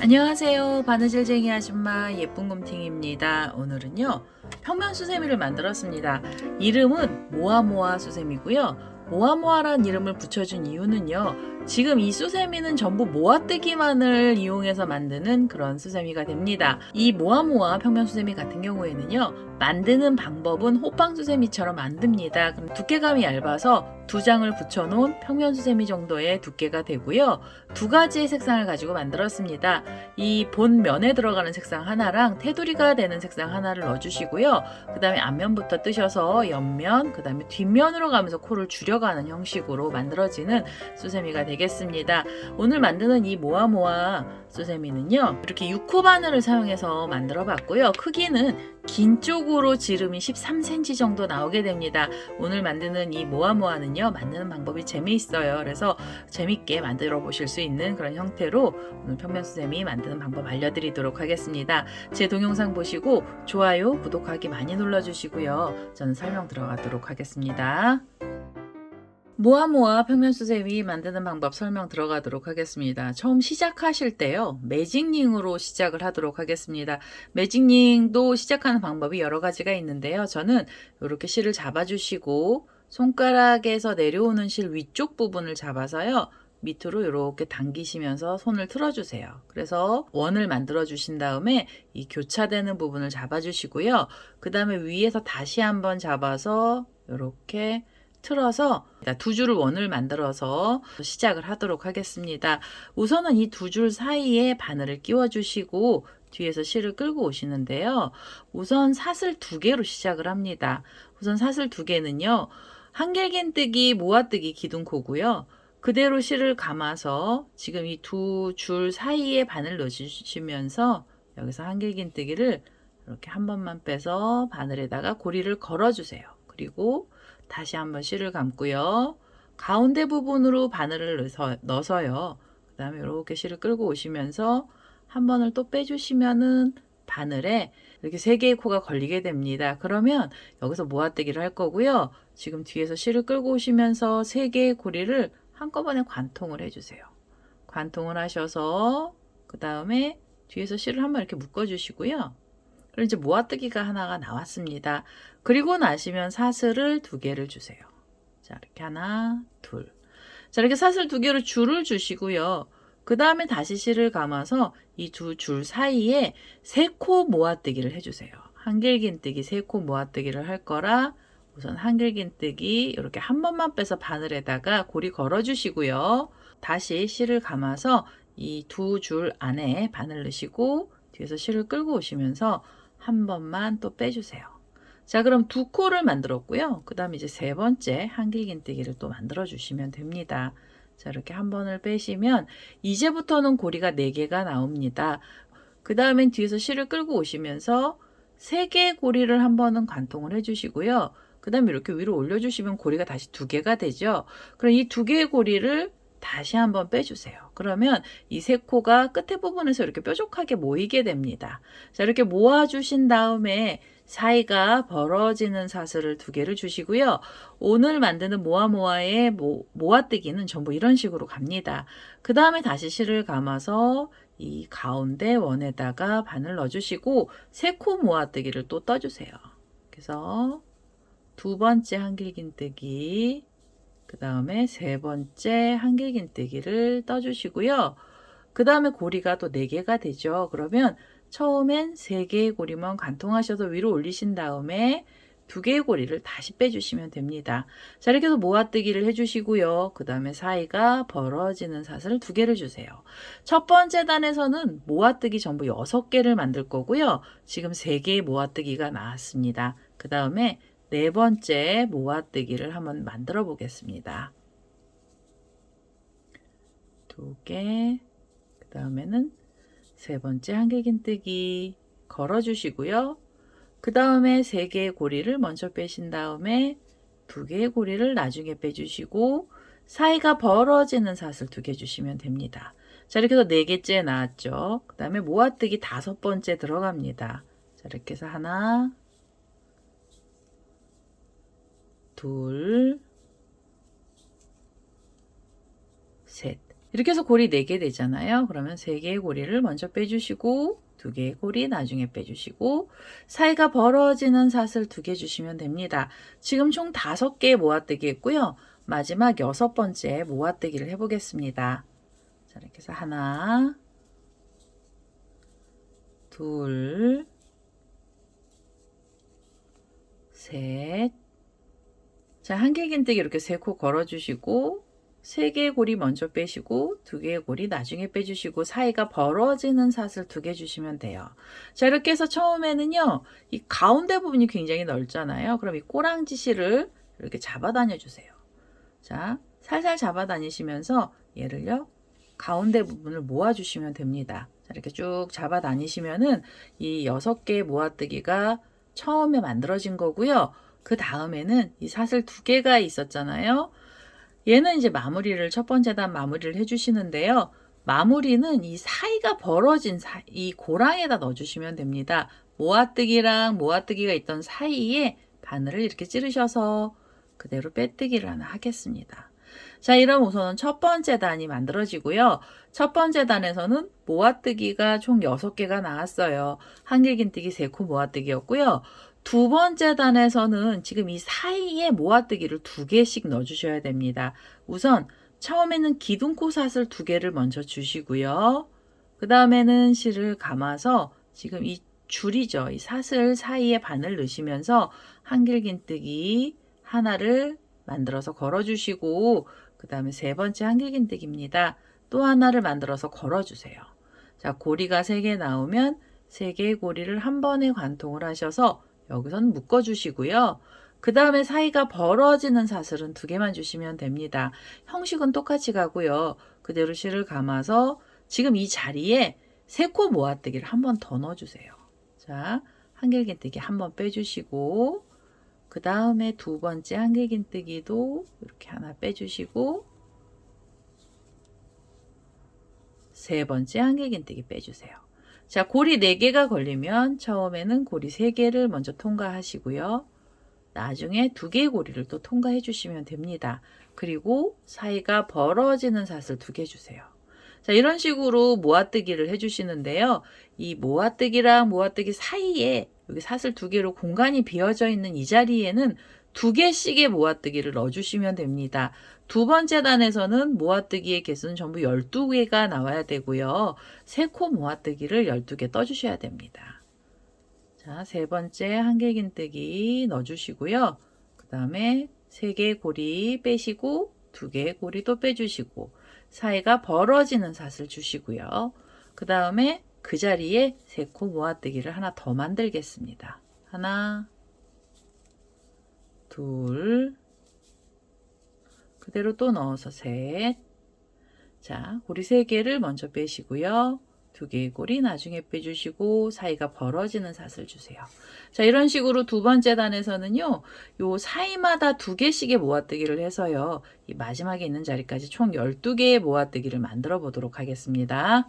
안녕하세요. 바느질쟁이 아줌마 예쁜곰팅입니다. 오늘은요 평면수세미를 만들었습니다. 이름은 모아모아 수세미고요. 모아모아란 이름을 붙여준 이유는요, 지금 이 수세미는 전부 모아뜨기만을 이용해서 만드는 그런 수세미가 됩니다. 이 모아모아 평면수세미 같은 경우에는요, 만드는 방법은 호빵수세미처럼 만듭니다. 그럼 두께감이 얇아서 두 장을 붙여놓은 평면수세미 정도의 두께가 되고요. 두 가지의 색상을 가지고 만들었습니다. 이 본면에 들어가는 색상 하나랑 테두리가 되는 색상 하나를 넣어주시고요. 그 다음에 앞면부터 뜨셔서 옆면, 그 다음에 뒷면으로 가면서 코를 줄여가는 형식으로 만들어지는 수세미가 되겠습니다. 오늘 만드는 이 모아모아 수세미는요, 이렇게 6호 바늘을 사용해서 만들어 봤고요. 크기는 긴 쪽으로 지름이 13cm 정도 나오게 됩니다. 오늘 만드는 이 모아모아는요, 만드는 방법이 재미있어요. 그래서 재밌게 만들어 보실 수 있는 그런 형태로 오늘 평면수세미 만드는 방법 알려드리도록 하겠습니다. 제 동영상 보시고 좋아요, 구독하기 많이 눌러주시고요. 저는 설명 들어가도록 하겠습니다. 모아모아 평면수세미 만드는 방법 설명 들어가도록 하겠습니다. 처음 시작하실 때요, 매직링으로 시작을 하도록 하겠습니다. 매직링도 시작하는 방법이 여러 가지가 있는데요. 저는 이렇게 실을 잡아주시고 손가락에서 내려오는 실 위쪽 부분을 잡아서요, 밑으로 이렇게 당기시면서 손을 틀어주세요. 그래서 원을 만들어 주신 다음에 이 교차되는 부분을 잡아주시고요. 그 다음에 위에서 다시 한번 잡아서 이렇게 틀어서 두 줄을 원을 만들어서 시작을 하도록 하겠습니다. 우선은 이 두 줄 사이에 바늘을 끼워 주시고 뒤에서 실을 끌고 오시는데요. 우선 사슬 두 개로 시작을 합니다. 우선 사슬 두 개는요, 한길긴뜨기, 모아뜨기 기둥코고요. 그대로 실을 감아서 지금 이 두 줄 사이에 바늘 넣어주시면서 여기서 한길긴뜨기를 이렇게 한 번만 빼서 바늘에다가 고리를 걸어주세요. 그리고 다시 한번 실을 감고요. 가운데 부분으로 바늘을 넣어서요. 그 다음에 이렇게 실을 끌고 오시면서 한 번을 또 빼주시면은 바늘에 이렇게 세 개의 코가 걸리게 됩니다. 그러면 여기서 모아뜨기를 할 거고요. 지금 뒤에서 실을 끌고 오시면서 세 개의 고리를 한꺼번에 관통을 해주세요. 관통을 하셔서 그 다음에 뒤에서 실을 한번 이렇게 묶어 주시고요. 그럼 이제 모아뜨기가 하나가 나왔습니다. 그리고 나시면 사슬을 두 개를 주세요. 자, 이렇게 하나, 둘. 자, 이렇게 사슬 두 개로 줄을 주시고요. 그 다음에 다시 실을 감아서 이 두 줄 사이에 세 코 모아뜨기를 해주세요. 한길긴뜨기 세 코 모아뜨기를 할 거라 우선 한길긴뜨기 이렇게 한 번만 빼서 바늘에다가 고리 걸어 주시고요. 다시 실을 감아서 이 두 줄 안에 바늘 넣으시고 뒤에서 실을 끌고 오시면서 한 번만 또 빼주세요. 자, 그럼 두 코를 만들었고요. 그 다음에 이제 세 번째 한길긴뜨기를 또 만들어 주시면 됩니다. 자, 이렇게 한 번을 빼시면 이제부터는 고리가 4개가 나옵니다. 그 다음엔 뒤에서 실을 끌고 오시면서 3개의 고리를 한 번은 관통을 해주시고요. 그 다음에 이렇게 위로 올려주시면 고리가 다시 2개가 되죠. 그럼 이 2개의 고리를 다시 한번 빼주세요. 그러면 이 세 코가 끝에 부분에서 이렇게 뾰족하게 모이게 됩니다. 자, 이렇게 모아주신 다음에 사이가 벌어지는 사슬을 2개를 주시고요. 오늘 만드는 모아모아의 모아뜨기는 전부 이런 식으로 갑니다. 그 다음에 다시 실을 감아서 이 가운데 원에다가 바늘 넣어주시고 세 코 모아뜨기를 또 떠주세요. 그래서 두 번째 한길긴뜨기, 그 다음에 세 번째 한길긴뜨기를 떠주시고요. 그 다음에 고리가 또 4개가 되죠. 그러면 처음엔 3개의 고리만 관통하셔서 위로 올리신 다음에 2개의 고리를 다시 빼주시면 됩니다. 자, 이렇게 해서 모아뜨기를 해주시고요. 그 다음에 사이가 벌어지는 사슬 2개를 주세요. 첫 번째 단에서는 모아뜨기 전부 6개를 만들 거고요. 지금 3개의 모아뜨기가 나왔습니다. 그 다음에 네 번째 모아뜨기를 한번 만들어 보겠습니다. 2개, 그 다음에는 세 번째 한길긴뜨기 걸어 주시고요. 그 다음에 3개의 고리를 먼저 빼신 다음에 2개의 고리를 나중에 빼주시고 사이가 벌어지는 사슬 2개 주시면 됩니다. 자, 이렇게 해서 4개째 나왔죠. 그 다음에 모아뜨기 5번째 들어갑니다. 자, 이렇게 해서 하나, 둘, 셋. 이렇게 해서 고리 4개 되잖아요. 그러면 3개의 고리를 먼저 빼주시고 2개의 고리 나중에 빼주시고 사이가 벌어지는 사슬 2개 주시면 됩니다. 지금 총 5개의 모아뜨기 했고요. 마지막 6번째 모아뜨기를 해보겠습니다. 자, 이렇게 해서 하나, 둘, 셋. 자, 한길긴뜨기 이렇게 3코 걸어주시고 3개의 고리 먼저 빼시고 2개의 고리 나중에 빼주시고 사이가 벌어지는 사슬 2개 주시면 돼요. 자, 이렇게 해서 처음에는요, 이 가운데 부분이 굉장히 넓잖아요. 그럼 이 꼬랑지 실을 이렇게 잡아 다녀 주세요. 자, 살살 잡아 다니시면서 얘를요, 가운데 부분을 모아 주시면 됩니다. 자, 이렇게 쭉 잡아 다니시면은 이 6개의 모아뜨기가 처음에 만들어진 거고요. 그 다음에는 이 사슬 2개가 있었잖아요. 얘는 이제 마무리를 첫 번째 단 마무리를 해주시는데요. 마무리는 이 사이가 벌어진 이 고랑에다 넣어주시면 됩니다. 모아뜨기랑 모아뜨기가 있던 사이에 바늘을 이렇게 찌르셔서 그대로 빼뜨기를 하나 하겠습니다. 자, 이런 우선은 첫 번째 단이 만들어지고요. 첫 번째 단에서는 모아뜨기가 총 6개가 나왔어요. 한길긴뜨기 3코 모아뜨기였고요. 두 번째 단에서는 지금 이 사이에 모아뜨기를 2개씩 넣어주셔야 됩니다. 우선 처음에는 기둥코 사슬 2개를 먼저 주시고요. 그 다음에는 실을 감아서 지금 이 줄이죠. 이 사슬 사이에 바늘 넣으시면서 한길긴뜨기 하나를 만들어서 걸어주시고 그 다음에 3번째 한길긴뜨기입니다. 또 하나를 만들어서 걸어주세요. 자, 고리가 3개 나오면 3개의 고리를 한 번에 관통을 하셔서 여기선 묶어주시고요. 그 다음에 사이가 벌어지는 사슬은 2개만 주시면 됩니다. 형식은 똑같이 가고요. 그대로 실을 감아서 지금 이 자리에 3코 모아뜨기를 한 번 더 넣어주세요. 자, 한길긴뜨기 한 번 빼주시고 그 다음에 2번째 한길긴뜨기도 이렇게 하나 빼주시고 3번째 한길긴뜨기 빼주세요. 자, 고리 4개가 걸리면 처음에는 고리 3개를 먼저 통과하시고요. 나중에 2개의 고리를 또 통과해 주시면 됩니다. 그리고 사이가 벌어지는 사슬 2개 주세요. 자, 이런 식으로 모아뜨기를 해주시는데요. 이 모아뜨기랑 모아뜨기 사이에 여기 사슬 2개로 공간이 비어져 있는 이 자리에는 2개씩의 모아뜨기를 넣어주시면 됩니다. 두 번째 단에서는 모아뜨기의 개수는 전부 12개가 나와야 되고요. 3코 모아뜨기를 12개 떠주셔야 됩니다. 자, 3번째 한길긴뜨기 넣어주시고요. 그 다음에 3개의 고리 빼시고 2개의 고리도 빼주시고 사이가 벌어지는 사슬 주시고요. 그 다음에 그 자리에 3코 모아뜨기를 하나 더 만들겠습니다. 하나, 둘, 그대로 또 넣어서 셋. 자, 고리 3개를 먼저 빼시고요. 2개의 고리 나중에 빼주시고 사이가 벌어지는 사슬 주세요. 자, 이런 식으로 두 번째 단에서는요, 요 사이마다 2개씩의 모아뜨기를 해서요, 이 마지막에 있는 자리까지 총 12개의 모아뜨기를 만들어 보도록 하겠습니다.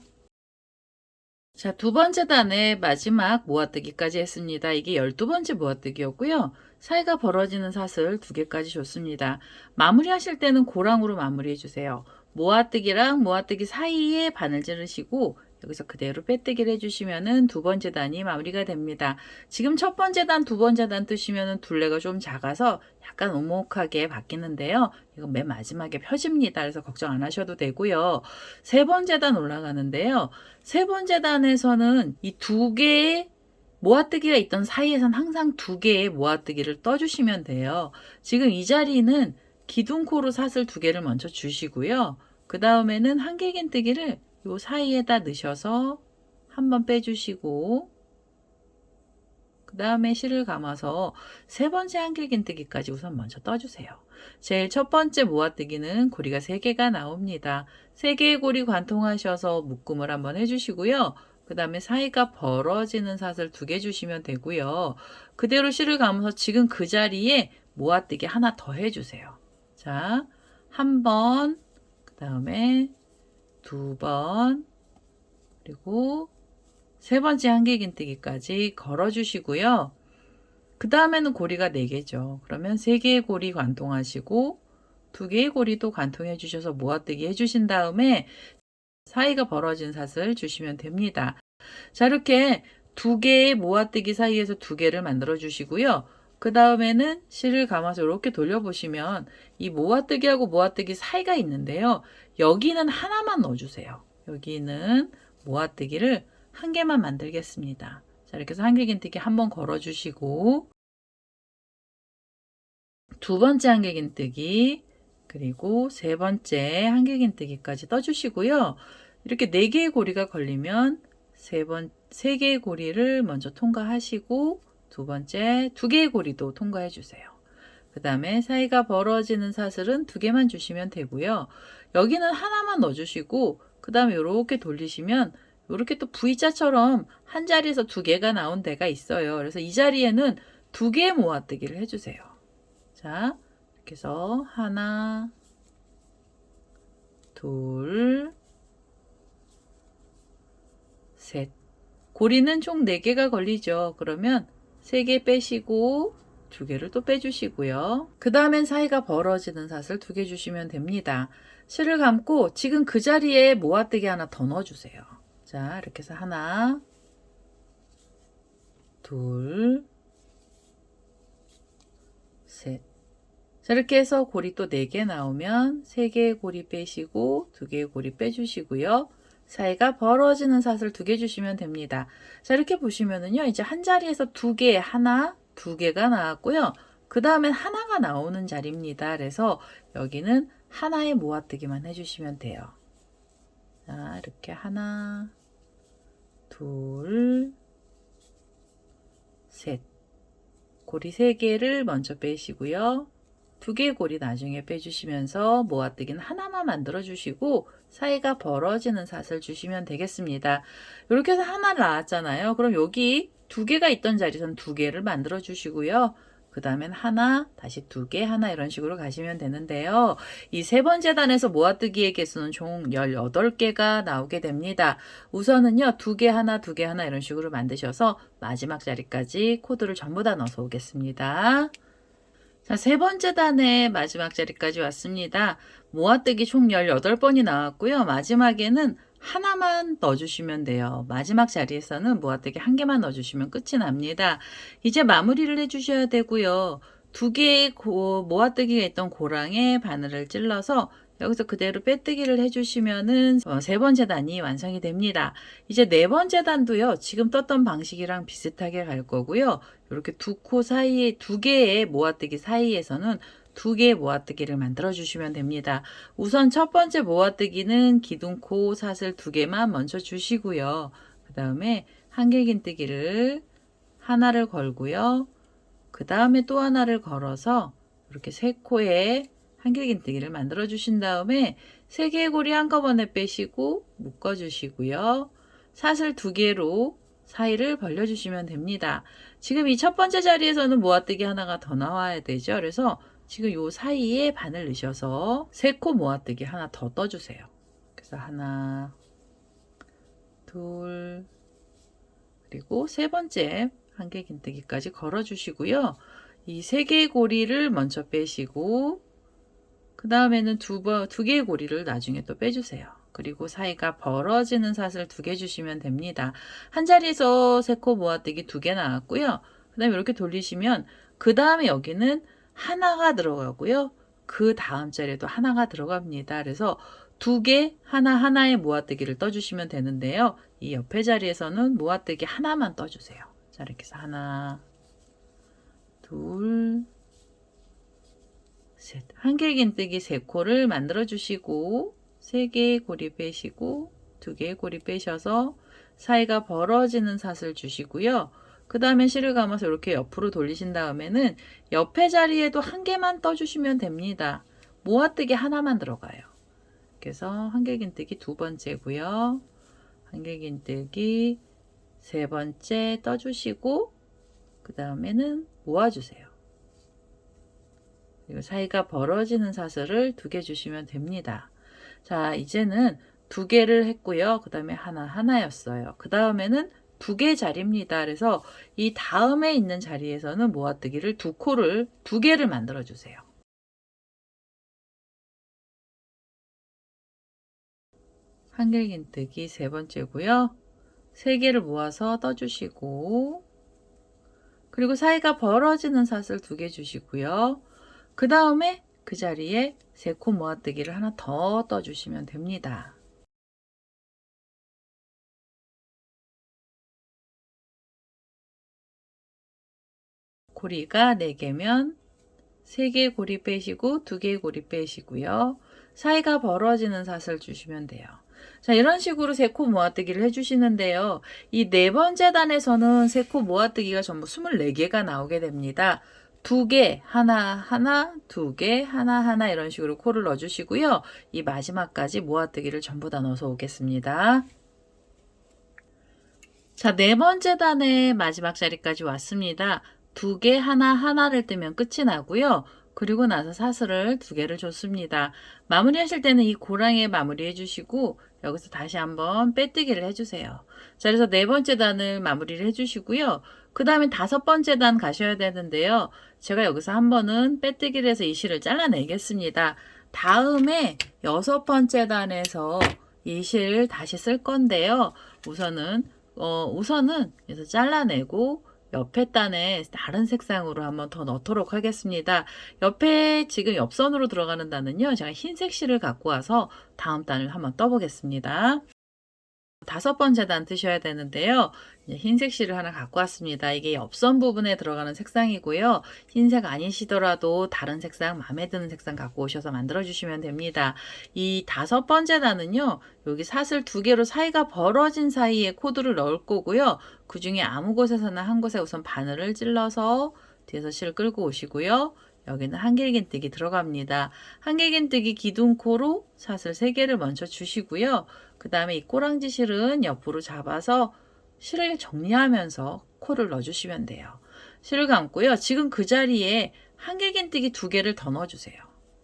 자, 두 번째 단의 마지막 모아뜨기까지 했습니다. 이게 12번째 모아뜨기였고요. 사이가 벌어지는 사슬 2개까지 줬습니다. 마무리 하실 때는 고랑으로 마무리해 주세요. 모아뜨기랑 모아뜨기 사이에 바늘 찌르시고 여기서 그대로 빼뜨기를 해주시면은 두 번째 단이 마무리가 됩니다. 지금 첫 번째 단, 두 번째 단 뜨시면은 둘레가 좀 작아서 약간 오목하게 바뀌는데요. 이건 맨 마지막에 펴집니다. 그래서 걱정 안 하셔도 되고요. 세 번째 단 올라가는데요. 세 번째 단에서는 이 2개의 모아뜨기가 있던 사이에선 항상 2개의 모아뜨기를 떠주시면 돼요. 지금 이 자리는 기둥코로 사슬 2개를 먼저 주시고요. 그 다음에는 한길긴뜨기를 요 사이에다 넣으셔서 한번 빼주시고 그 다음에 실을 감아서 3번째 한길긴뜨기까지 우선 먼저 떠주세요. 제일 첫 번째 모아뜨기는 고리가 3개가 나옵니다. 3개의 고리 관통하셔서 묶음을 한번 해주시고요. 그 다음에 사이가 벌어지는 사슬 2개 주시면 되고요. 그대로 실을 감아서 지금 그 자리에 모아뜨기 하나 더 해주세요. 자, 한 번, 그 다음에 2번, 그리고 3번째 한길긴뜨기까지 걸어주시고요. 그 다음에는 고리가 4개죠. 그러면 3개의 고리 관통하시고 두 개의 고리도 관통해 주셔서 모아뜨기 해주신 다음에 사이가 벌어진 사슬 주시면 됩니다. 자, 이렇게 두 개의 모아뜨기 사이에서 두 개를 만들어 주시고요. 그 다음에는 실을 감아서 이렇게 돌려보시면 이 모아뜨기하고 모아뜨기 사이가 있는데요. 여기는 하나만 넣어주세요. 여기는 모아뜨기를 한 개만 만들겠습니다. 자, 이렇게 해서 한길긴뜨기 한번 걸어주시고 두 번째 한길긴뜨기 그리고 세 번째 한길긴뜨기까지 떠주시고요. 이렇게 네 개의 고리가 걸리면 세 개의 고리를 먼저 통과하시고 두 번째 두 개의 고리도 통과해 주세요. 그 다음에 사이가 벌어지는 사슬은 두 개만 주시면 되고요. 여기는 하나만 넣어주시고 그 다음에 이렇게 돌리시면 이렇게 또 V자처럼 한 자리에서 두 개가 나온 데가 있어요. 그래서 이 자리에는 두 개의 모아뜨기를 해주세요. 자, 이렇게 해서 하나, 둘, 셋. 고리는 총 4개가 걸리죠. 그러면 3개 빼시고 2개를 또 빼주시고요. 그 다음엔 사이가 벌어지는 사슬 2개 주시면 됩니다. 실을 감고 지금 그 자리에 모아뜨기 하나 더 넣어주세요. 자, 이렇게 해서 하나, 둘, 셋. 자, 이렇게 해서 고리 또 4개 나오면 3개의 고리 빼시고 2개의 고리 빼주시고요. 사이가 벌어지는 사슬 2개 주시면 됩니다. 자, 이렇게 보시면은요, 이제 한 자리에서 2개, 하나, 2개가 나왔고요. 그 다음엔 하나가 나오는 자리입니다. 그래서 여기는 하나의 모아뜨기만 해주시면 돼요. 자, 이렇게 하나, 둘, 셋. 고리 3개를 먼저 빼시고요. 2개의 고리 나중에 빼주시면서 모아뜨기는 하나만 만들어 주시고 사이가 벌어지는 사슬 주시면 되겠습니다. 이렇게 해서 하나 나왔잖아요. 그럼 여기 2개가 있던 자리에서는 2개를 만들어 주시고요. 그 다음엔 하나, 다시 2개, 하나 이런 식으로 가시면 되는데요. 이 세 번째 단에서 모아뜨기의 개수는 총 18개가 나오게 됩니다. 우선은요, 2개 하나, 2개 하나 이런 식으로 만드셔서 마지막 자리까지 코드를 전부 다 넣어서 오겠습니다. 자, 세 번째 단의 마지막 자리까지 왔습니다. 모아뜨기 총 18번이 나왔고요. 마지막에는 하나만 넣어주시면 돼요. 마지막 자리에서는 모아뜨기 한 개만 넣어주시면 끝이 납니다. 이제 마무리를 해주셔야 되고요. 2개의 모아뜨기가 있던 고랑에 바늘을 찔러서 여기서 그대로 빼뜨기를 해주시면은 세 번째 단이 완성이 됩니다. 이제 네 번째 단도요. 지금 떴던 방식이랑 비슷하게 갈 거고요. 이렇게 두 코 사이에 2개의 모아뜨기 사이에서는 2개의 모아뜨기를 만들어 주시면 됩니다. 우선 첫 번째 모아뜨기는 기둥코 사슬 2개만 먼저 주시고요. 그 다음에 한길긴뜨기를 하나를 걸고요. 그 다음에 또 하나를 걸어서 이렇게 3코에 한길긴뜨기를 만들어 주신 다음에 3개의 고리 한꺼번에 빼시고 묶어 주시고요. 사슬 2개로 사이를 벌려 주시면 됩니다. 지금 이 첫 번째 자리에서는 모아뜨기 하나가 더 나와야 되죠. 그래서 지금 요 사이에 바늘 넣으셔서 3코 모아뜨기 하나 더 떠주세요. 그래서 하나, 둘, 그리고 세 번째 한길긴뜨기까지 걸어 주시고요. 이 3개의 고리를 먼저 빼시고 그 다음에는 두 개의 고리를 나중에 또 빼주세요. 그리고 사이가 벌어지는 사슬 2개 주시면 됩니다. 한 자리에서 3코 모아뜨기 2개 나왔고요. 그 다음에 이렇게 돌리시면 그 다음에 여기는 하나가 들어가고요. 그 다음 자리에도 하나가 들어갑니다. 그래서 2개 하나하나의 모아뜨기를 떠주시면 되는데요. 이 옆에 자리에서는 모아뜨기 하나만 떠주세요. 자, 이렇게 해서 하나, 둘, 셋. 한길긴뜨기 3코를 만들어 주시고 3개의 고리 빼시고 2개의 고리 빼셔서 사이가 벌어지는 사슬 주시고요. 그 다음에 실을 감아서 이렇게 옆으로 돌리신 다음에는 옆에 자리에도 한 개만 떠주시면 됩니다. 모아뜨기 하나만 들어가요. 그래서 한길긴뜨기 2번째고요. 한길긴뜨기 3번째 떠주시고 그 다음에는 모아주세요. 그리고 사이가 벌어지는 사슬을 2개 주시면 됩니다. 자, 이제는 2개를 했고요. 그 다음에 하나였어요. 그 다음에는 2개 자리입니다. 그래서 이 다음에 있는 자리에서는 모아뜨기를 2코를 2개를 만들어 주세요. 한길긴뜨기 세 번째고요. 세 개를 모아서 떠주시고, 그리고 사이가 벌어지는 사슬 2개 주시고요. 그 다음에 그 자리에 3코 모아뜨기를 하나 더 떠주시면 됩니다. 고리가 4개면 3개의 고리 빼시고 2개의 고리 빼시고요. 사이가 벌어지는 사슬 주시면 돼요. 자, 이런 식으로 3코 모아뜨기를 해주시는데요. 이 네 번째 단에서는 3코 모아뜨기가 전부 24개가 나오게 됩니다. 2개, 하나, 하나, 2개, 하나, 하나 이런 식으로 코를 넣어주시고요. 이 마지막까지 모아뜨기를 전부 다 넣어서 오겠습니다. 자, 네 번째 단의 마지막 자리까지 왔습니다. 2개, 하나, 하나를 뜨면 끝이 나고요. 그리고 나서 사슬을 2개를 줬습니다. 마무리 하실 때는 이 고랑에 마무리 해주시고 여기서 다시 한번 빼뜨기를 해주세요. 자, 그래서 네 번째 단을 마무리를 해주시고요. 그 다음에 5번째 단 가셔야 되는데요. 제가 여기서 한 번은 빼뜨기를 해서 이 실을 잘라내겠습니다. 다음에 6번째 단에서 이 실 다시 쓸 건데요. 우선은 그래서 잘라내고 옆에 단에 다른 색상으로 한번 더 넣도록 하겠습니다. 옆에 지금 옆선으로 들어가는 단은요, 제가 흰색 실을 갖고 와서 다음 단을 한번 떠보겠습니다. 5번째 단 뜨셔야 되는데요. 흰색 실을 하나 갖고 왔습니다. 이게 옆선 부분에 들어가는 색상이고요. 흰색 아니시더라도 다른 색상, 마음에 드는 색상 갖고 오셔서 만들어 주시면 됩니다. 이 5번째 단은요. 여기 사슬 2개로 사이가 벌어진 사이에 코드를 넣을 거고요. 그 중에 아무 곳에서나 한 곳에 우선 바늘을 찔러서 뒤에서 실을 끌고 오시고요. 여기는 한길긴뜨기 들어갑니다. 한길긴뜨기 기둥코로 사슬 3개를 먼저 주시고요. 그 다음에 이 꼬랑지 실은 옆으로 잡아서 실을 정리하면서 코를 넣어주시면 돼요. 실을 감고요. 지금 그 자리에 한길긴뜨기 2개를 더 넣어주세요.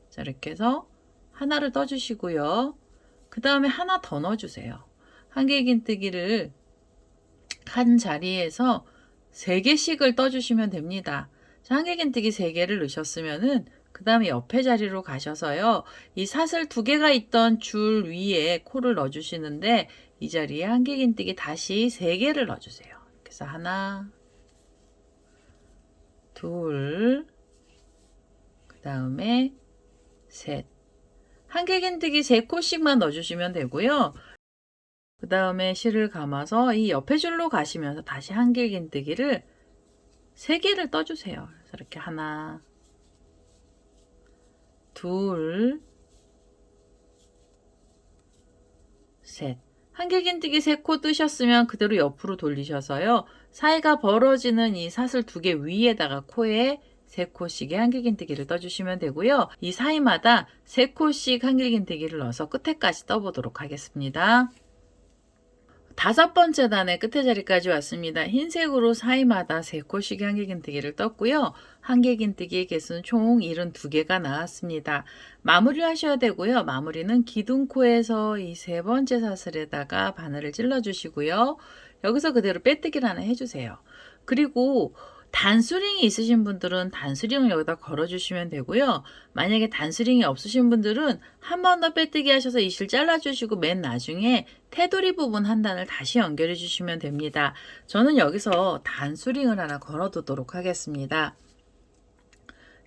자, 이렇게 해서 하나를 떠주시고요. 그 다음에 하나 더 넣어주세요. 한길긴뜨기를 한 자리에서 3개씩을 떠주시면 됩니다. 한길긴뜨기 3개를 넣으셨으면은 그 다음에 옆에 자리로 가셔서요. 이 사슬 2개가 있던 줄 위에 코를 넣어주시는데 이 자리에 한길긴뜨기 다시 3개를 넣어주세요. 그래서 하나, 둘, 그 다음에 셋. 한길긴뜨기 3코씩만 넣어주시면 되고요. 그 다음에 실을 감아서 이 옆에 줄로 가시면서 다시 한길긴뜨기를 3개를 떠주세요. 그래서 이렇게 하나, 둘, 셋. 한길긴뜨기 3코 뜨셨으면 그대로 옆으로 돌리셔서요. 사이가 벌어지는 이 사슬 2개 위에다가 코에 3코씩의 한길긴뜨기를 떠주시면 되고요. 이 사이마다 3코씩 한길긴뜨기를 넣어서 끝에까지 떠보도록 하겠습니다. 5번째 단의 끝에 자리까지 왔습니다. 흰색으로 사이마다 3코씩의 한길긴뜨기를 떴고요. 한길긴뜨기의 개수는 총 72개가 나왔습니다. 마무리를 하셔야 되고요. 마무리는 기둥코에서 이 3번째 사슬에다가 바늘을 찔러 주시고요. 여기서 그대로 빼뜨기를 하나 해주세요. 그리고 단수링이 있으신 분들은 단수링을 여기다 걸어주시면 되고요. 만약에 단수링이 없으신 분들은 한 번 더 빼뜨기 하셔서 이 실 잘라주시고 맨 나중에 테두리 부분 한 단을 다시 연결해 주시면 됩니다. 저는 여기서 단수링을 하나 걸어두도록 하겠습니다.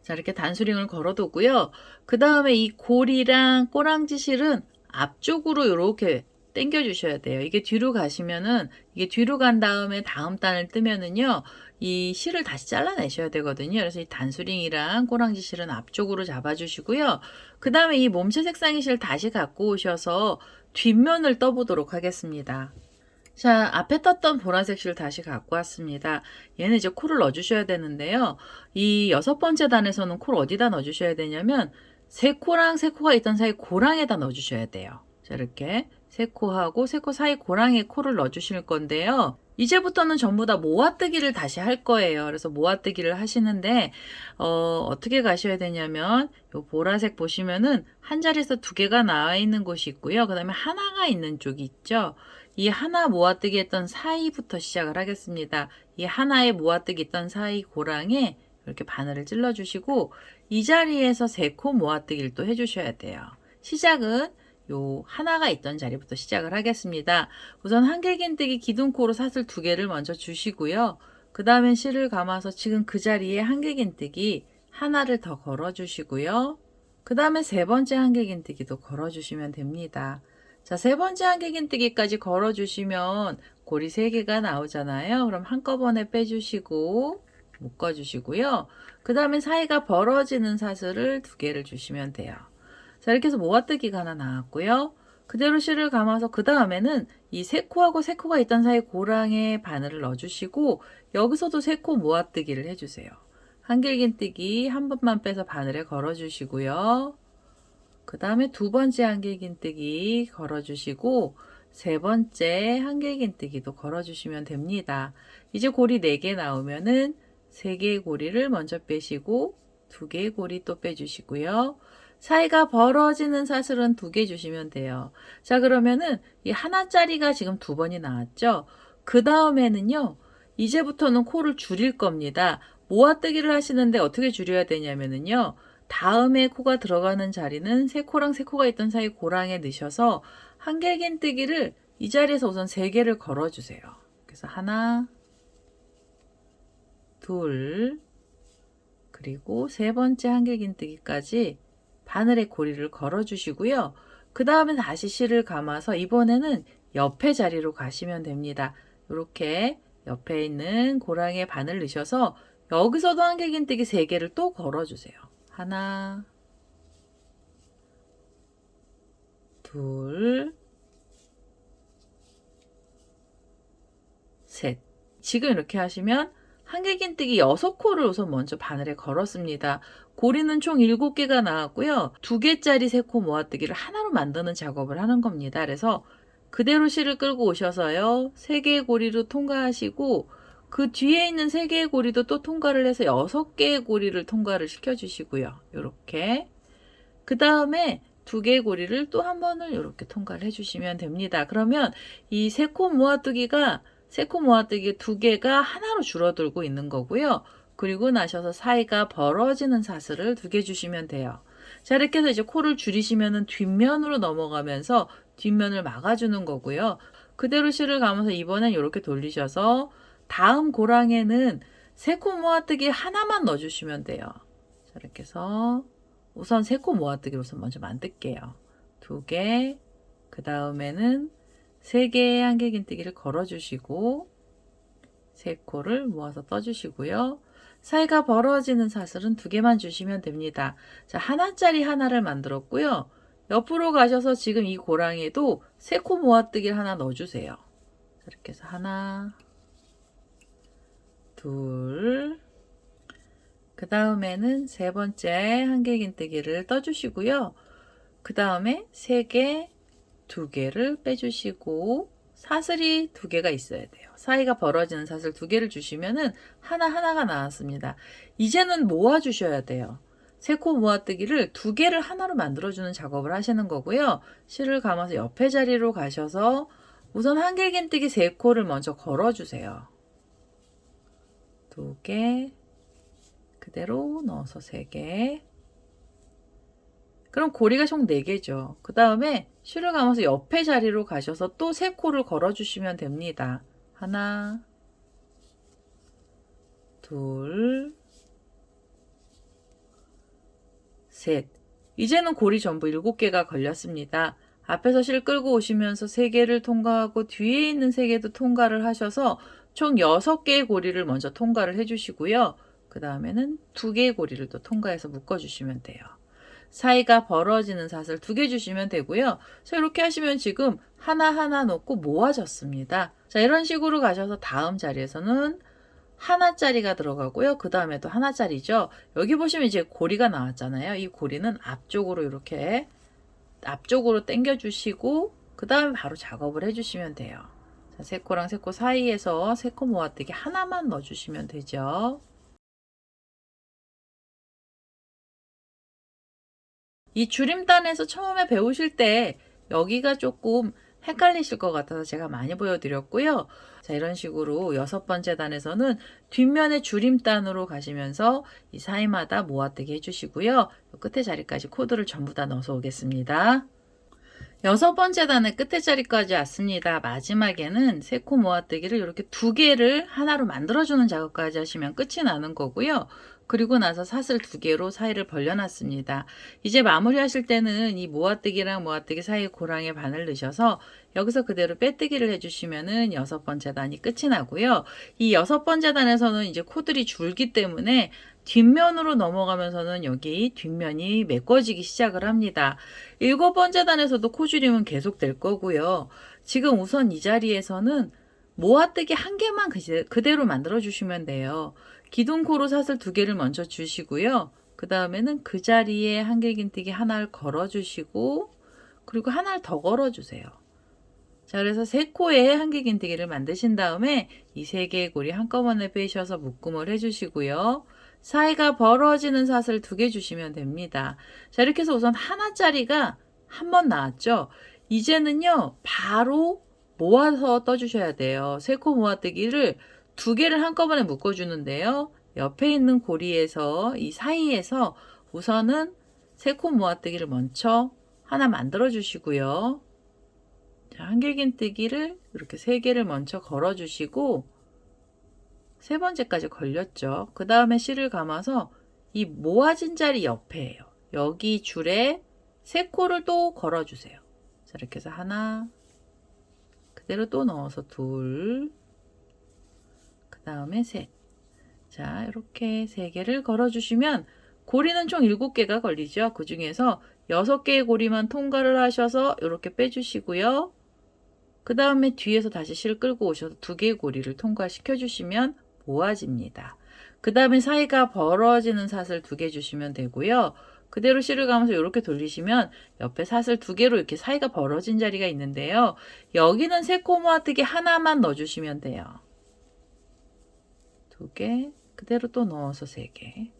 자, 이렇게 단수링을 걸어두고요. 그 다음에 이 고리랑 꼬랑지 실은 앞쪽으로 이렇게 당겨 주셔야 돼요. 이게 뒤로 가시면은 이게 뒤로 간 다음에 다음 단을 뜨면은요. 이 실을 다시 잘라내셔야 되거든요. 그래서 이 단수링이랑 꼬랑지 실은 앞쪽으로 잡아주시고요. 그 다음에 이 몸체 색상의 실 다시 갖고 오셔서 뒷면을 떠보도록 하겠습니다. 자, 앞에 떴던 보라색 실 다시 갖고 왔습니다. 얘는 이제 코를 넣어주셔야 되는데요. 이 6번째 단에서는 코를 어디다 넣어주셔야 되냐면 3코랑 3코가 있던 사이 고랑에다 넣어주셔야 돼요. 자, 이렇게 3코하고 3코 사이 고랑에 코를 넣어주실 건데요. 이제부터는 전부 다 모아뜨기를 다시 할 거예요. 그래서 모아뜨기를 하시는데 어떻게 가셔야 되냐면 요 보라색 보시면은 한 자리에서 2개가 나와 있는 곳이 있고요. 그 다음에 하나가 있는 쪽이 있죠. 이 하나 모아뜨기 했던 사이부터 시작을 하겠습니다. 이 하나에 모아뜨기 했던 사이 고랑에 이렇게 바늘을 찔러 주시고 이 자리에서 3코 모아뜨기를 또 해주셔야 돼요. 시작은 요 하나가 있던 자리부터 시작을 하겠습니다. 우선 한길긴뜨기 기둥코로 사슬 2개를 먼저 주시고요. 그 다음에 실을 감아서 지금 그 자리에 한길긴뜨기 하나를 더 걸어 주시고요. 그 다음에 세 번째 한길긴뜨기도 걸어 주시면 됩니다. 자, 세 번째 한길긴뜨기까지 걸어 주시면 고리 3개가 나오잖아요. 그럼 한꺼번에 빼주시고 묶어 주시고요. 그 다음에 사이가 벌어지는 사슬을 2개를 주시면 돼요. 자, 이렇게 해서 모아뜨기가 하나 나왔고요. 그대로 실을 감아서 그 다음에는 이 3코하고 3코가 있던 사이 고랑에 바늘을 넣어주시고 여기서도 3코 모아뜨기를 해주세요. 한길긴뜨기 한 번만 빼서 바늘에 걸어주시고요. 그 다음에 두 번째 한길긴뜨기 걸어주시고 세 번째 한길긴뜨기도 걸어주시면 됩니다. 이제 고리 4개 나오면은 3개의 고리를 먼저 빼시고 2개의 고리 또 빼주시고요. 사이가 벌어지는 사슬은 2개 주시면 돼요. 자, 그러면은 이 하나짜리가 지금 2번이 나왔죠? 그 다음에는요, 이제부터는 코를 줄일 겁니다. 모아뜨기를 하시는데 어떻게 줄여야 되냐면은요, 다음에 코가 들어가는 자리는 3코랑 3코가 있던 사이 고랑에 넣으셔서 한길긴뜨기를 이 자리에서 우선 3개를 걸어주세요. 그래서 하나, 둘, 그리고 세 번째 한길긴뜨기까지 바늘에 고리를 걸어 주시고요. 그 다음에 다시 실을 감아서 이번에는 옆에 자리로 가시면 됩니다. 이렇게 옆에 있는 고랑에 바늘 넣으셔서 여기서도 한길긴뜨기 3개를 또 걸어 주세요. 하나, 둘, 셋. 지금 이렇게 하시면 한길긴뜨기 6코를 우선 먼저 바늘에 걸었습니다. 고리는 총 7개가 나왔고요. 2개짜리 3코 모아뜨기를 하나로 만드는 작업을 하는 겁니다. 그래서 그대로 실을 끌고 오셔서요. 3개의 고리로 통과하시고 그 뒤에 있는 3개의 고리도 또 통과를 해서 6개의 고리를 통과를 시켜주시고요. 이렇게. 그 다음에 2개의 고리를 또 한 번을 이렇게 통과를 해주시면 됩니다. 그러면 이 3코 모아뜨기가 3코 모아뜨기 2개가 하나로 줄어들고 있는 거고요. 그리고 나셔서 사이가 벌어지는 사슬을 2개 주시면 돼요. 자, 이렇게 해서 이제 코를 줄이시면은 뒷면으로 넘어가면서 뒷면을 막아주는 거고요. 그대로 실을 감아서 이번엔 이렇게 돌리셔서 다음 고랑에는 3코 모아뜨기 하나만 넣어주시면 돼요. 자, 이렇게 해서 우선 3코 모아뜨기를 우선 먼저 만들게요. 2개, 그 다음에는 3개의 한길긴뜨기를 걸어주시고 3코를 모아서 떠주시고요. 사이가 벌어지는 사슬은 2개만 주시면 됩니다. 자, 하나짜리 하나를 만들었고요. 옆으로 가셔서 지금 이 고랑에도 3코 모아뜨기를 하나 넣어주세요. 자, 이렇게 해서 하나, 둘, 그 다음에는 세 번째 한길긴뜨기를 떠주시고요. 그 다음에 3개, 2개를 빼주시고 사슬이 2개가 있어야 돼요. 사이가 벌어지는 사슬 2개를 주시면은 하나하나가 나왔습니다. 이제는 모아주셔야 돼요. 3코 모아뜨기를 2개를 하나로 만들어주는 작업을 하시는 거고요. 실을 감아서 옆에 자리로 가셔서 우선 한길긴뜨기 3코를 먼저 걸어주세요. 2개, 그대로 넣어서 3개. 그럼 고리가 총 4개죠. 그 다음에 실을 감아서 옆에 자리로 가셔서 또 3코를 걸어주시면 됩니다. 하나, 둘, 셋. 이제는 고리 전부 7개가 걸렸습니다. 앞에서 실 끌고 오시면서 3개를 통과하고 뒤에 있는 3개도 통과를 하셔서 총 6개의 고리를 먼저 통과를 해주시고요. 그 다음에는 2개의 고리를 또 통과해서 묶어주시면 돼요. 사이가 벌어지는 사슬 2개 주시면 되고요. 자, 이렇게 하시면 지금 하나하나 놓고 모아졌습니다. 자, 이런 식으로 가셔서 다음 자리에서는 하나짜리가 들어가고요. 그 다음에 또 하나짜리죠. 여기 보시면 이제 고리가 나왔잖아요. 이 고리는 앞쪽으로 이렇게 앞쪽으로 당겨 주시고 그 다음에 바로 작업을 해주시면 돼요. 자, 3코랑 3코 사이에서 3코 모아뜨기 하나만 넣어주시면 되죠. 이 줄임단에서 처음에 배우실 때 여기가 조금 헷갈리실 것 같아서 제가 많이 보여드렸고요. 자, 이런 식으로 6번째 단에서는 뒷면에 줄임단으로 가시면서 이 사이마다 모아뜨기 해주시고요. 끝에 자리까지 코드를 전부 다 넣어서 오겠습니다. 6번째 단의 끝에 자리까지 왔습니다. 마지막에는 세코 모아뜨기를 이렇게 2개를 하나로 만들어주는 작업까지 하시면 끝이 나는 거고요. 그리고 나서 사슬 2개로 사이를 벌려놨습니다. 이제 마무리하실 때는 이 모아뜨기랑 모아뜨기 사이에 고랑에 바늘 넣으셔서 여기서 그대로 빼뜨기를 해주시면은 6번째 단이 끝이 나고요. 이 6번째 단에서는 이제 코들이 줄기 때문에 뒷면으로 넘어가면서는 여기 뒷면이 메꿔지기 시작을 합니다. 7번째 단에서도 코줄임은 계속 될 거고요. 지금 우선 이 자리에서는 모아뜨기 1개만 그대로 만들어 주시면 돼요. 기둥코로 사슬 2개를 먼저 주시고요. 그 다음에는 그 자리에 한길긴뜨기 하나를 걸어 주시고 그리고 하나를 더 걸어 주세요. 자, 그래서 3코에 한길긴뜨기를 만드신 다음에 이 3개의 고리 한꺼번에 빼셔서 묶음을 해주시고요. 사이가 벌어지는 사슬 2개 주시면 됩니다. 자, 이렇게 해서 우선 하나짜리가 한 번 나왔죠. 이제는요, 바로 모아서 떠주셔야 돼요. 3코 모아뜨기를 2개를 한꺼번에 묶어주는데요. 옆에 있는 고리에서 이 사이에서 우선은 3코 모아뜨기를 먼저 하나 만들어 주시고요. 자, 한길긴뜨기를 이렇게 3개를 먼저 걸어 주시고 3번째까지 걸렸죠. 그 다음에 실을 감아서 이 모아진 자리 옆에예요. 여기 줄에 3코를 또 걸어 주세요. 자, 이렇게 해서 하나, 그대로 또 넣어서 둘, 그 다음에 셋. 자, 이렇게 3개를 걸어 주시면 고리는 총 7개가 걸리죠. 그 중에서 6개의 고리만 통과를 하셔서 이렇게 빼주시고요. 그 다음에 뒤에서 다시 실 끌고 오셔서 2개의 고리를 통과시켜 주시면 모아집니다. 그 다음에 사이가 벌어지는 사슬 2개 주시면 되고요. 그대로 실을 감아서 이렇게 돌리시면 옆에 사슬 2개로 이렇게 사이가 벌어진 자리가 있는데요. 여기는 3코 모아뜨기 하나만 넣어주시면 돼요. 2개, 그대로 또 넣어서 3개.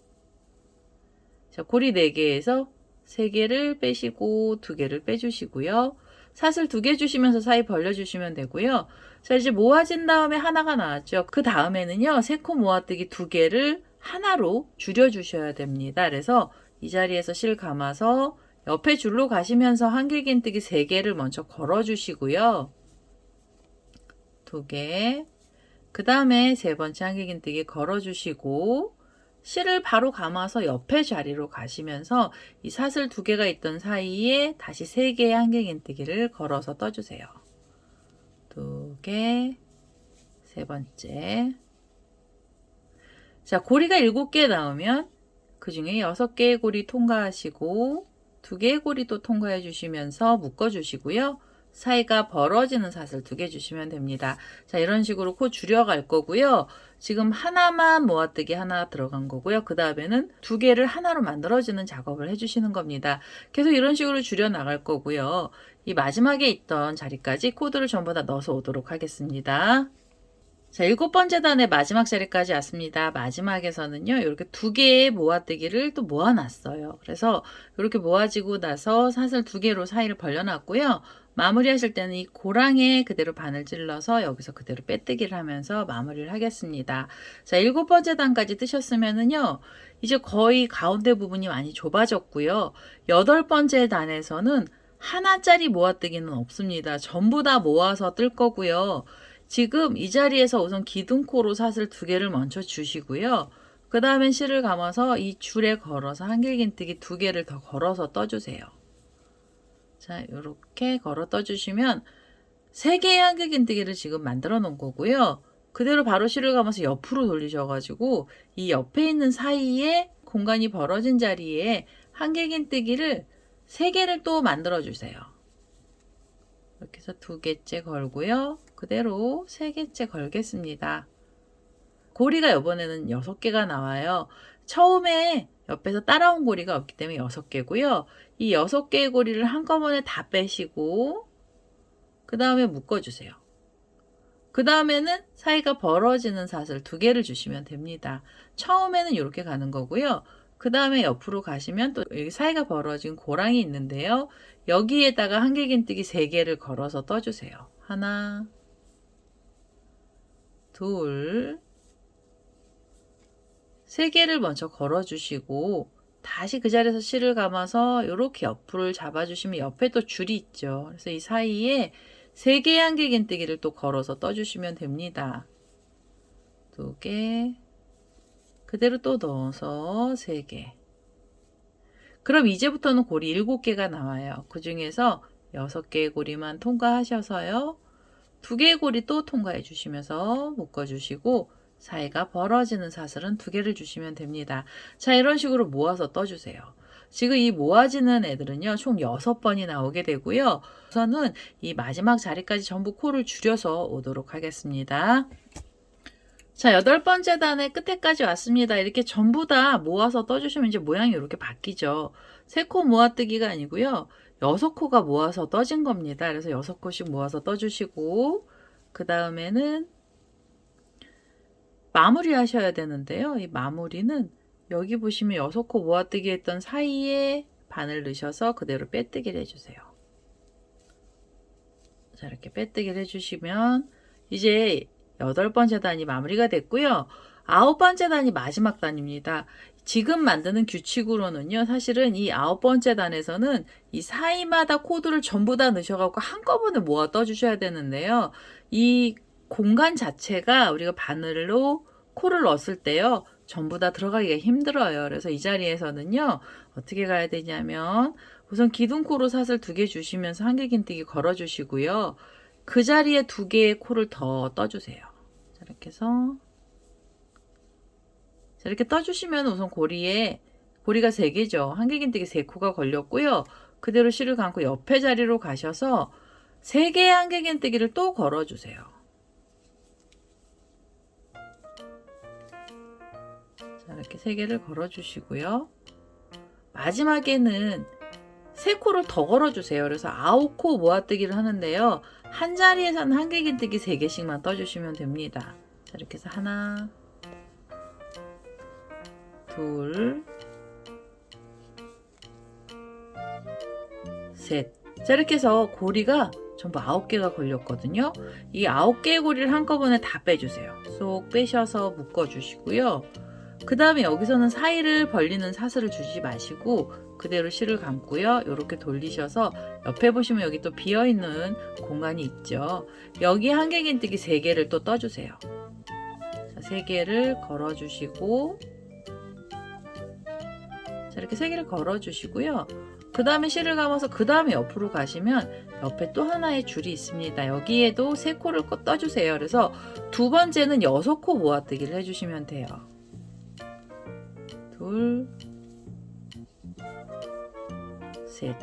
자, 고리 4개에서 3개를 빼시고 2개를 빼주시고요. 사슬 2개 주시면서 사이 벌려주시면 되고요. 자, 이제 모아진 다음에 하나가 나왔죠. 그 다음에는요, 3코 모아뜨기 2개를 하나로 줄여주셔야 됩니다. 그래서 이 자리에서 실 감아서 옆에 줄로 가시면서 한길긴뜨기 3개를 먼저 걸어주시고요. 2개, 그 다음에 3번째 한길긴뜨기 걸어주시고 실을 바로 감아서 옆에 자리로 가시면서 이 사슬 2개가 있던 사이에 다시 3개의 한길긴뜨기를 걸어서 떠주세요. 2개, 3번째. 자, 고리가 7개 나오면 그 중에 6개의 고리 통과하시고 2개의 고리 또 통과해 주시면서 묶어 주시고요. 사이가 벌어지는 사슬 2개 주시면 됩니다. 자, 이런 식으로 코 줄여갈 거고요. 지금 하나만 모아뜨기 하나 들어간 거고요. 그 다음에는 2개를 하나로 만들어지는 작업을 해주시는 겁니다. 계속 이런 식으로 줄여 나갈 거고요. 이 마지막에 있던 자리까지 코드를 전부 다 넣어서 오도록 하겠습니다. 자, 7번째 단의 마지막 자리까지 왔습니다. 마지막에서는요, 이렇게 2개의 모아뜨기를 또 모아놨어요. 그래서 이렇게 모아지고 나서 사슬 2개로 사이를 벌려놨고요. 마무리하실 때는 이 고랑에 그대로 바늘 찔러서 여기서 그대로 빼뜨기를 하면서 마무리를 하겠습니다. 자, 7번째 단까지 뜨셨으면은요, 이제 거의 가운데 부분이 많이 좁아졌고요. 8번째 단에서는 하나짜리 모아뜨기는 없습니다. 전부 다 모아서 뜰 거고요. 지금 이 자리에서 우선 기둥코로 사슬 2개를 먼저 주시고요. 그 다음엔 실을 감아서 이 줄에 걸어서 한길긴뜨기 2개를 더 걸어서 떠주세요. 자, 이렇게 걸어 떠주시면 3개의 한길긴뜨기를 지금 만들어 놓은 거고요. 그대로 바로 실을 감아서 옆으로 돌리셔가지고 이 옆에 있는 사이에 공간이 벌어진 자리에 한길긴뜨기를 3개를 또 만들어 주세요. 이렇게 해서 2개째 걸고요. 그대로 3개째 걸겠습니다. 고리가 이번에는 6개가 나와요. 처음에 옆에서 따라온 고리가 없기 때문에 6개고요. 이 6개의 고리를 한꺼번에 다 빼시고 그 다음에 묶어주세요. 그 다음에는 사이가 벌어지는 사슬 2개를 주시면 됩니다. 처음에는 이렇게 가는 거고요. 그 다음에 옆으로 가시면 또 여기 사이가 벌어진 고랑이 있는데요. 여기에다가 한길긴뜨기 3개를 걸어서 떠주세요. 하나, 둘, 3개를 먼저 걸어주시고 다시 그 자리에서 실을 감아서 이렇게 옆을 잡아주시면 옆에 또 줄이 있죠. 그래서 이 사이에 3개의 한길긴뜨기를 또 걸어서 떠주시면 됩니다. 2개, 그대로 또 넣어서 3개. 그럼 이제부터는 고리 7개가 나와요. 그 중에서 6개의 고리만 통과하셔서요. 2개의 고리 또 통과해 주시면서 묶어주시고 사이가 벌어지는 사슬은 2개를 주시면 됩니다. 자, 이런 식으로 모아서 떠주세요. 지금 이 모아지는 애들은요, 총 6번이 나오게 되고요. 우선은 이 마지막 자리까지 전부 코를 줄여서 오도록 하겠습니다. 자, 8번째 단의 끝에까지 왔습니다. 이렇게 전부 다 모아서 떠주시면 이제 모양이 이렇게 바뀌죠. 3코 모아뜨기가 아니고요. 6코가 모아서 떠진 겁니다. 그래서 6코씩 모아서 떠주시고 그 다음에는 마무리 하셔야 되는데요. 이 마무리는 여기 보시면 6코 모아뜨기 했던 사이에 바늘 넣으셔서 그대로 빼뜨기를 해주세요. 자, 이렇게 빼뜨기를 해주시면 이제 8번째 단이 마무리가 됐고요. 9번째 단이 마지막 단입니다. 지금 만드는 규칙으로는요, 사실은 이 9번째 단에서는 이 사이마다 코드를 전부 다 넣으셔갖고 한꺼번에 모아 떠주셔야 되는데요. 이 공간 자체가 우리가 바늘로 코를 넣었을 때요, 전부 다 들어가기가 힘들어요. 그래서 이 자리에서는요, 어떻게 가야 되냐면, 우선 기둥코로 사슬 2개 주시면서 한길긴뜨기 걸어주시고요. 그 자리에 2개의 코를 더 떠주세요. 자, 이렇게 해서 자, 이렇게 떠주시면 우선 고리가 3개죠. 한길긴뜨기 3코가 걸렸고요. 그대로 실을 감고 옆에 자리로 가셔서 3개의 한길긴뜨기를 또 걸어주세요. 자, 이렇게 3개를 걸어주시고요. 마지막에는 3코를 더 걸어주세요. 그래서 9코 모아뜨기를 하는데요. 한 자리에서는 한길긴뜨기 3개씩만 떠주시면 됩니다. 자, 이렇게 해서 하나, 둘, 셋. 자, 이렇게 해서 고리가 전부 9개가 걸렸거든요. 이 9개의 고리를 한꺼번에 다 빼주세요. 쏙 빼셔서 묶어주시고요. 그 다음에 여기서는 사이를 벌리는 사슬을 주지 마시고 그대로 실을 감고요. 이렇게 돌리셔서 옆에 보시면 여기 또 비어있는 공간이 있죠. 여기 한길긴뜨기 3개를 또 떠주세요. 자, 3개를 걸어주시고 자, 이렇게 3개를 걸어주시고요. 그 다음에 실을 감아서 그 다음에 옆으로 가시면 옆에 또 하나의 줄이 있습니다. 여기에도 3코를 떠주세요. 그래서 2번째는 6코 모아뜨기를 해주시면 돼요. 둘, 셋.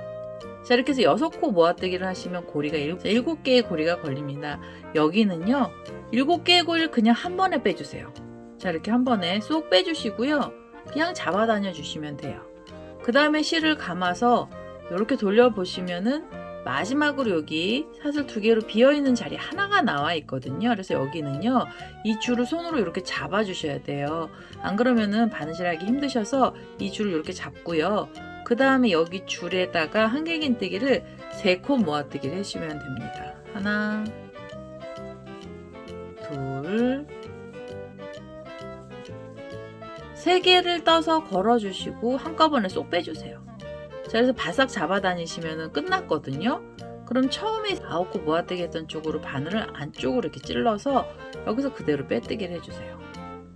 자, 이렇게 해서 6코 모아뜨기를 하시면 고리가 7개의 고리가 걸립니다. 여기는요, 7개의 고리를 그냥 한 번에 빼주세요. 자, 이렇게 한 번에 쏙 빼주시고요. 그냥 잡아다녀 주시면 돼요. 그 다음에 실을 감아서 이렇게 돌려보시면은 마지막으로 여기 사슬 2개로 비어있는 자리 하나가 나와 있거든요. 그래서 여기는요, 이 줄을 손으로 이렇게 잡아주셔야 돼요. 안 그러면은 바느질하기 힘드셔서 이 줄을 이렇게 잡고요. 그 다음에 여기 줄에다가 한길긴뜨기를 3코 모아뜨기를 해주시면 됩니다. 하나, 둘, 3개를 떠서 걸어주시고 한꺼번에 쏙 빼주세요. 자, 그래서 바싹 잡아 다니시면 끝났거든요. 그럼 처음에 9코 모아뜨기 했던 쪽으로 바늘을 안쪽으로 이렇게 찔러서 여기서 그대로 빼뜨기를 해주세요.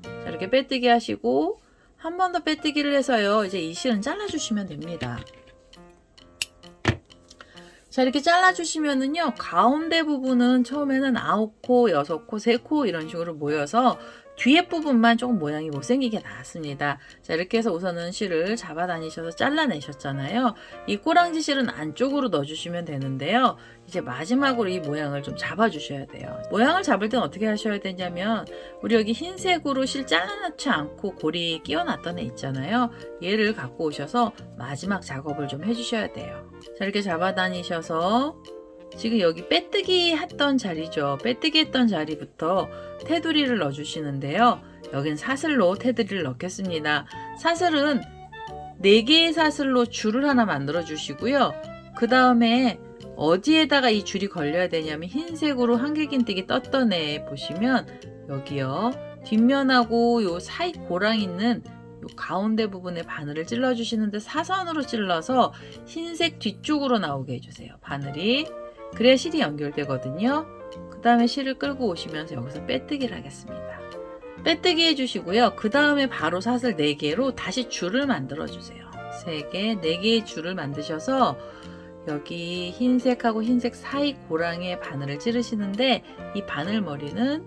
자, 이렇게 빼뜨기 하시고 한 번 더 빼뜨기를 해서요, 이제 이 실은 잘라주시면 됩니다. 자, 이렇게 잘라주시면은요, 가운데 부분은 처음에는 9코, 6코, 3코 이런 식으로 모여서 뒤에 부분만 조금 모양이 못생기게 나왔습니다. 자, 이렇게 해서 우선은 실을 잡아 다니셔서 잘라내셨잖아요. 이 꼬랑지 실은 안쪽으로 넣어주시면 되는데요. 이제 마지막으로 이 모양을 좀 잡아주셔야 돼요. 모양을 잡을 땐 어떻게 하셔야 되냐면, 우리 여기 흰색으로 실 잘라놓지 않고 고리 끼워놨던 애 있잖아요. 얘를 갖고 오셔서 마지막 작업을 좀 해주셔야 돼요. 자, 이렇게 잡아 다니셔서 지금 여기 빼뜨기 했던 자리죠. 빼뜨기 했던 자리부터 테두리를 넣어주시는데요. 여긴 사슬로 테두리를 넣겠습니다. 사슬은 4개의 사슬로 줄을 하나 만들어 주시고요. 그 다음에 어디에다가 이 줄이 걸려야 되냐면 흰색으로 한길긴뜨기 떴던 애 보시면 여기요. 뒷면하고 요 사이 고랑 있는 요 가운데 부분에 바늘을 찔러 주시는데 사선으로 찔러서 흰색 뒤쪽으로 나오게 해주세요. 바늘이. 그래야 실이 연결되거든요. 그 다음에 실을 끌고 오시면서 여기서 빼뜨기를 하겠습니다. 빼뜨기 해주시고요. 그 다음에 바로 사슬 4개로 다시 줄을 만들어 주세요. 3개, 4개의 줄을 만드셔서 여기 흰색하고 흰색 사이 고랑에 바늘을 찌르시는데 이 바늘 머리는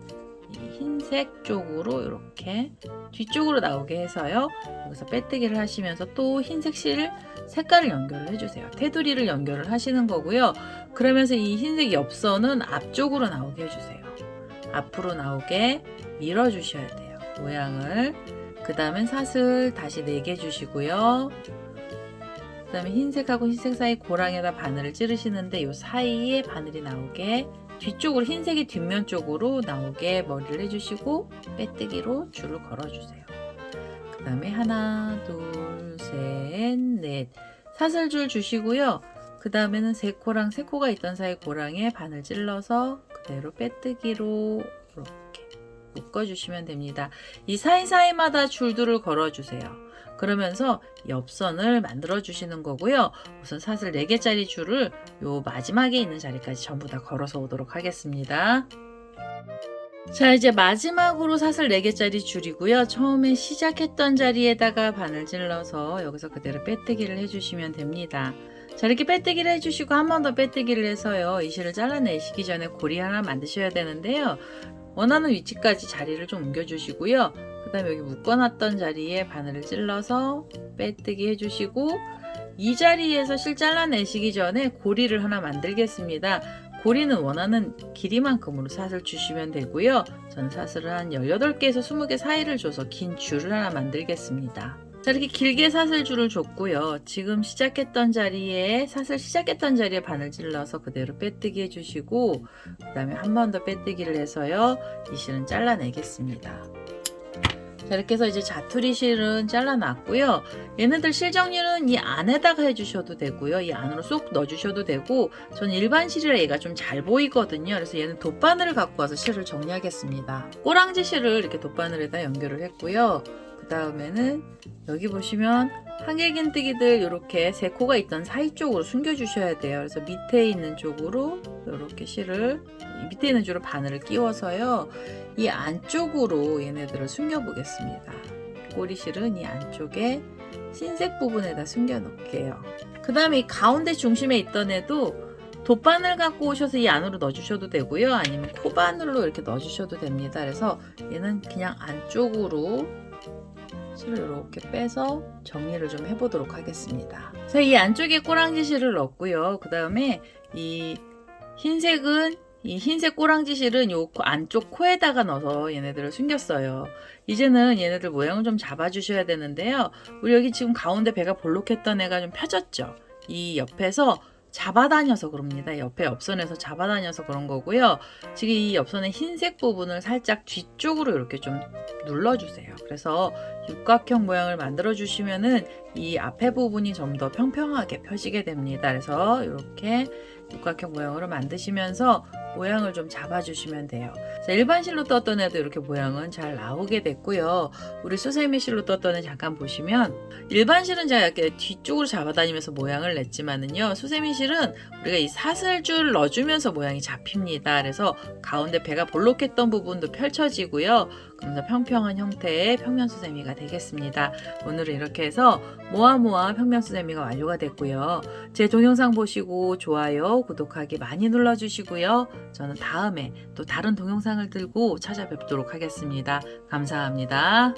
이 흰색 쪽으로 이렇게 뒤쪽으로 나오게 해서요. 여기서 빼뜨기를 하시면서 또 흰색 실 색깔을 연결을 해주세요. 테두리를 연결을 하시는 거고요. 그러면서 이 흰색 옆선은 앞쪽으로 나오게 해주세요. 앞으로 나오게 밀어주셔야 돼요. 모양을. 그 다음엔 사슬 다시 4개 주시고요. 그 다음에 흰색하고 흰색 사이 고랑에다 바늘을 찌르시는데 이 사이에 바늘이 나오게 뒤쪽으로 흰색이 뒷면 쪽으로 나오게 머리를 해주시고 빼뜨기로 줄을 걸어주세요. 그 다음에 하나, 둘, 셋, 넷 사슬줄 주시고요. 그 다음에는 3코랑 3코가 있던 사이 고랑에 바늘 찔러서 그대로 빼뜨기로 이렇게 묶어주시면 됩니다. 이 사이사이마다 줄들을 걸어주세요. 그러면서 옆선을 만들어 주시는 거고요. 우선 사슬 4개짜리 줄을 요 마지막에 있는 자리까지 전부 다 걸어서 오도록 하겠습니다. 자, 이제 마지막으로 사슬 4개짜리 줄이고요. 처음에 시작했던 자리에다가 바늘 찔러서 여기서 그대로 빼뜨기를 해주시면 됩니다. 자, 이렇게 빼뜨기를 해주시고 한 번 더 빼뜨기를 해서요. 이 실을 잘라내시기 전에 고리 하나 만드셔야 되는데요. 원하는 위치까지 자리를 좀 옮겨주시고요. 그 다음에 여기 묶어놨던 자리에 바늘을 찔러서 빼뜨기 해주시고 이 자리에서 실 잘라내시기 전에 고리를 하나 만들겠습니다. 고리는 원하는 길이만큼으로 사슬 주시면 되고요. 저는 사슬을 한 18개에서 20개 사이를 줘서 긴 줄을 하나 만들겠습니다. 자, 이렇게 길게 사슬줄을 줬고요. 지금 시작했던 자리에 사슬 시작했던 자리에 바늘 찔러서 그대로 빼뜨기 해주시고 그 다음에 한 번 더 빼뜨기를 해서요. 이 실은 잘라내겠습니다. 자, 이렇게 해서 이제 자투리 실은 잘라놨고요. 얘네들 실 정리는 이 안에다가 해주셔도 되고요. 이 안으로 쏙 넣어주셔도 되고 저는 일반 실이라 얘가 좀 잘 보이거든요. 그래서 얘는 돗바늘을 갖고 와서 실을 정리하겠습니다. 꼬랑지 실을 이렇게 돗바늘에다 연결을 했고요. 그 다음에는 여기 보시면 한길긴뜨기들 이렇게 3코가 있던 사이 쪽으로 숨겨주셔야 돼요. 그래서 밑에 있는 쪽으로 이렇게 실을 밑에 있는 쪽으로 바늘을 끼워서요. 이 안쪽으로 얘네들을 숨겨 보겠습니다. 꼬리실은 이 안쪽에 흰색 부분에다 숨겨 놓을게요. 그 다음에 이 가운데 중심에 있던 애도 돗바늘 갖고 오셔서 이 안으로 넣어주셔도 되고요. 아니면 코바늘로 이렇게 넣어주셔도 됩니다. 그래서 얘는 그냥 안쪽으로 실을 이렇게 빼서 정리를 좀 해보도록 하겠습니다. 그래서 이 안쪽에 꼬랑지 실을 넣었고요. 그 다음에 이 흰색은 이 흰색 꼬랑지 실은 요 안쪽 코에다가 넣어서 얘네들을 숨겼어요. 이제는 얘네들 모양을 좀 잡아주셔야 되는데요. 우리 여기 지금 가운데 배가 볼록했던 애가 좀 펴졌죠. 이 옆에서 잡아다녀서 그럽니다. 옆에 옆선에서 잡아다녀서 그런 거고요. 지금 이 옆선의 흰색 부분을 살짝 뒤쪽으로 이렇게 좀 눌러주세요. 그래서 육각형 모양을 만들어 주시면은 이 앞에 부분이 좀 더 평평하게 펴지게 됩니다. 그래서 이렇게 육각형 모양으로 만드시면서 모양을 좀 잡아주시면 돼요. 일반 실로 떴던 애도 이렇게 모양은 잘 나오게 됐고요. 우리 수세미 실로 떴던 애 잠깐 보시면 일반 실은 제가 이렇게 뒤쪽으로 잡아다니면서 모양을 냈지만은요. 수세미 실은 우리가 이 사슬줄 넣어주면서 모양이 잡힙니다. 그래서 가운데 배가 볼록했던 부분도 펼쳐지고요. 그러면서 평평한 형태의 평면 수세미가 되겠습니다. 오늘은 이렇게 해서 모아모아 평면 수세미가 완료가 됐고요. 제 동영상 보시고 좋아요, 구독하기 많이 눌러주시고요. 저는 다음에 또 다른 동영상을 들고 찾아뵙도록 하겠습니다. 감사합니다.